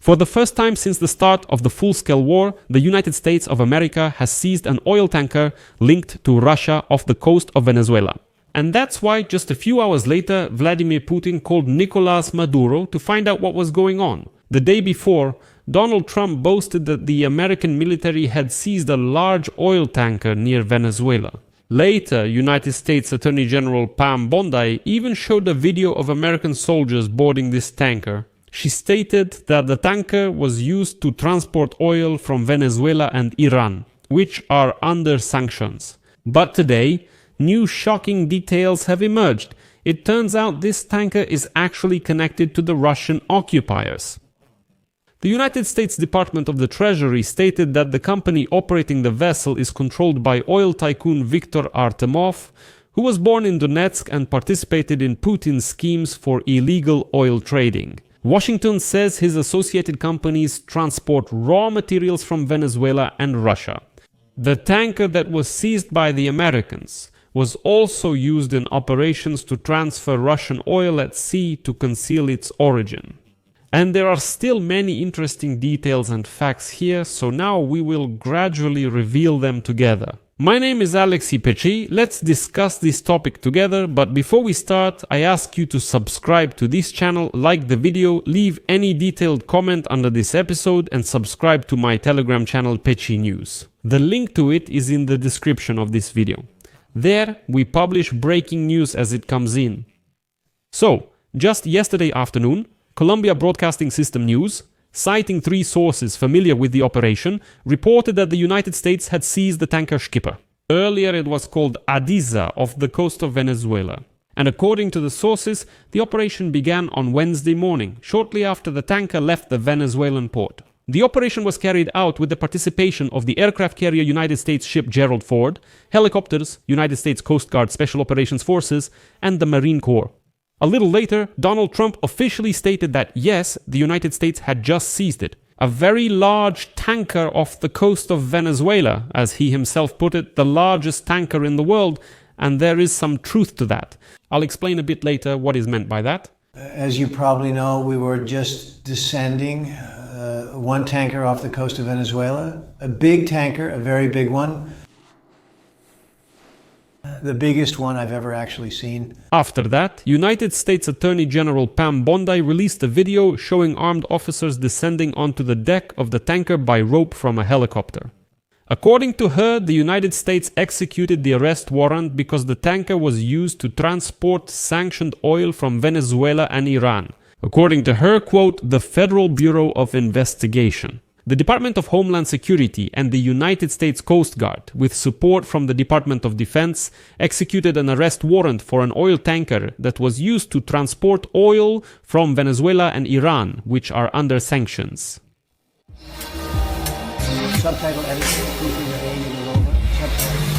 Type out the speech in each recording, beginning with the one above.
For the first time since the start of the full-scale war, the United States of America has seized an oil tanker linked to Russia off the coast of Venezuela. And that's why just a few hours later, Vladimir Putin called Nicolas Maduro to find out what was going on. The day before, Donald Trump boasted that the American military had seized a large oil tanker near Venezuela. Later, United States Attorney General Pam Bondi even showed a video of American soldiers boarding this tanker. She stated that the tanker was used to transport oil from Venezuela and Iran, which are under sanctions. But today, new shocking details have emerged. It turns out this tanker is actually connected to the Russian occupiers. The United States Department of the Treasury stated that the company operating the vessel is controlled by oil tycoon Viktor Artemov, who was born in Donetsk and participated in Putin's schemes for illegal oil trading. Washington says his associated companies transport raw materials from Venezuela and Russia. The tanker that was seized by the Americans was also used in operations to transfer Russian oil at sea to conceal its origin. And there are still many interesting details and facts here, so now we will gradually reveal them together. My name is Pechiy. Let's discuss this topic together, but before we start, I ask you to subscribe to this channel, like the video, leave any detailed comment under this episode, and subscribe to my Telegram channel Pechiy News. The link to it is in the description of this video. There, we publish breaking news as it comes in. So, just yesterday afternoon, Columbia Broadcasting System News, citing 3 sources familiar with the operation, reported that the United States had seized the tanker Skipper. Earlier it was called Adiza off the coast of Venezuela. And according to the sources, the operation began on Wednesday morning, shortly after the tanker left the Venezuelan port. The operation was carried out with the participation of the aircraft carrier United States ship Gerald Ford, helicopters, United States Coast Guard Special Operations Forces, and the Marine Corps. A little later, Donald Trump officially stated that yes, the United States had just seized it. A very large tanker off the coast of Venezuela, as he himself put it, the largest tanker in the world, and there is some truth to that. I'll explain a bit later what is meant by that. As you probably know, we were just descending one tanker off the coast of Venezuela. A big tanker, a very big one. The biggest one I've ever actually seen. After that, United States Attorney General Pam Bondi released a video showing armed officers descending onto the deck of the tanker by rope from a helicopter. According to her, the United States executed the arrest warrant because the tanker was used to transport sanctioned oil from Venezuela and Iran. According to her, quote, the Federal Bureau of Investigation. The Department of Homeland Security and the United States Coast Guard, with support from the Department of Defense, executed an arrest warrant for an oil tanker that was used to transport oil from Venezuela and Iran, which are under sanctions. Subtitle editor, proofing of Amy Malova. Subtitle.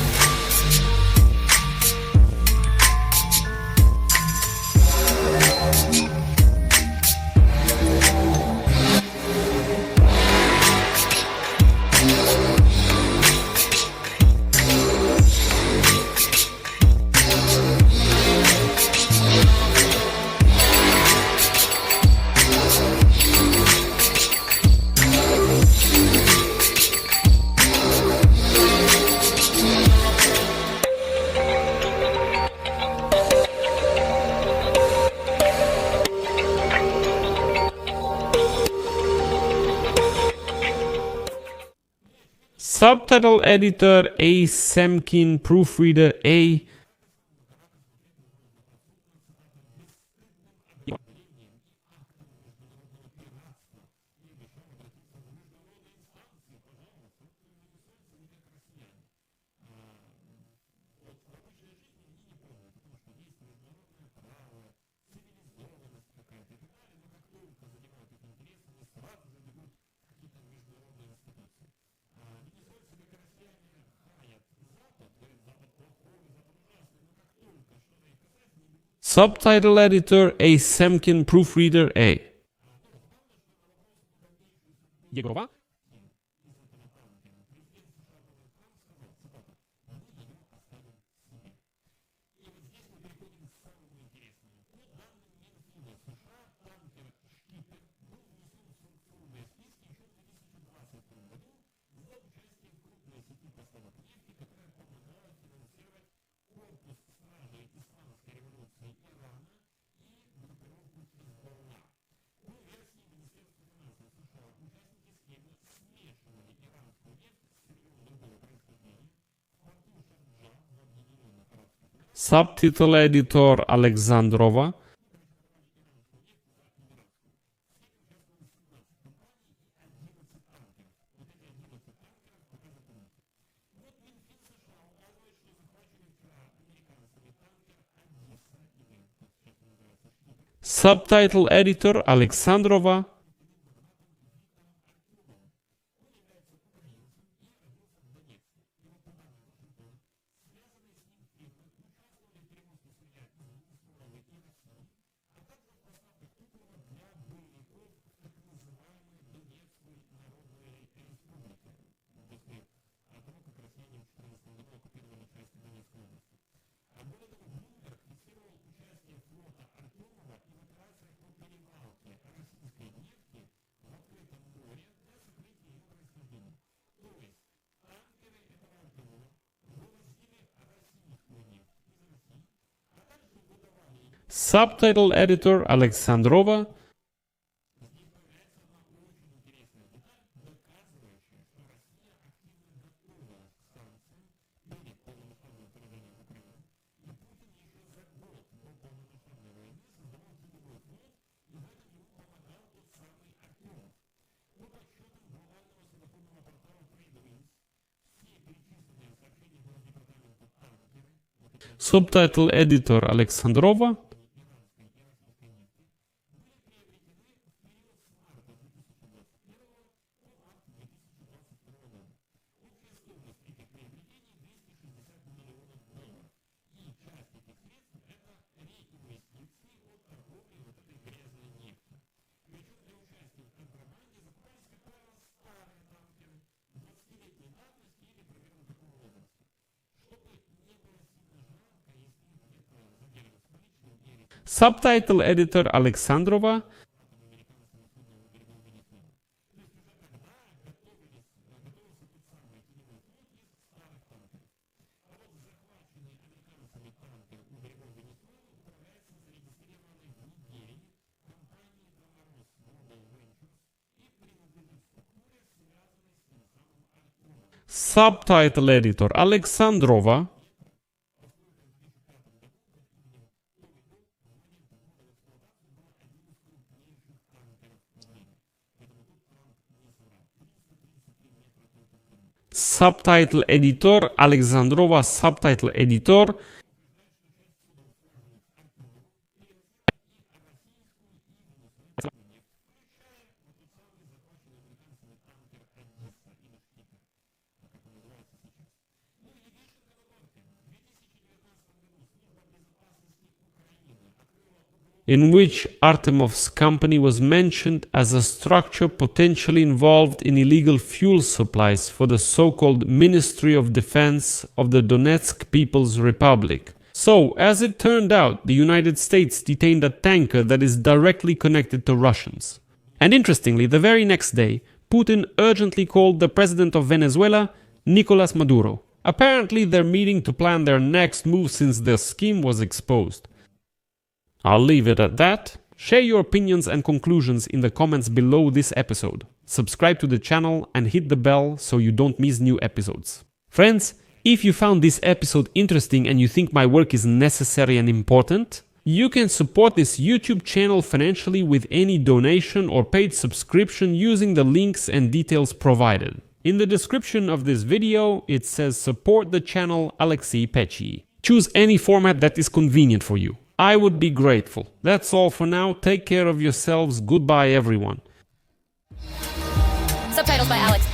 Subtitle editor A. Semkin, proofreader A. Subtitle editor A. Semkin, proofreader A. Jegorova? Subtitle editor Alexandrova. Subtitle editor Alexandrova. Subtitle editor Alexandrova. Subtitle editor Alexandrova. Subtitle editor Alexandrova. Subtitle editor Alexandrova. Subtitle editor Alexandrova. Subtitle editor. In which Artemov's company was mentioned as a structure potentially involved in illegal fuel supplies for the so-called Ministry of Defense of the Donetsk People's Republic. So, as it turned out, the United States detained a tanker that is directly connected to Russians. And interestingly, the very next day, Putin urgently called the president of Venezuela, Nicolas Maduro. Apparently, they're meeting to plan their next move since their scheme was exposed. I'll leave it at that. Share your opinions and conclusions in the comments below this episode. Subscribe to the channel and hit the bell so you don't miss new episodes. Friends, if you found this episode interesting and you think my work is necessary and important, you can support this YouTube channel financially with any donation or paid subscription using the links and details provided. In the description of this video, it says support the channel Alexei Pechiy. Choose any format that is convenient for you. I would be grateful. That's all for now. Take care of yourselves. Goodbye, everyone. Subtitles by Alex.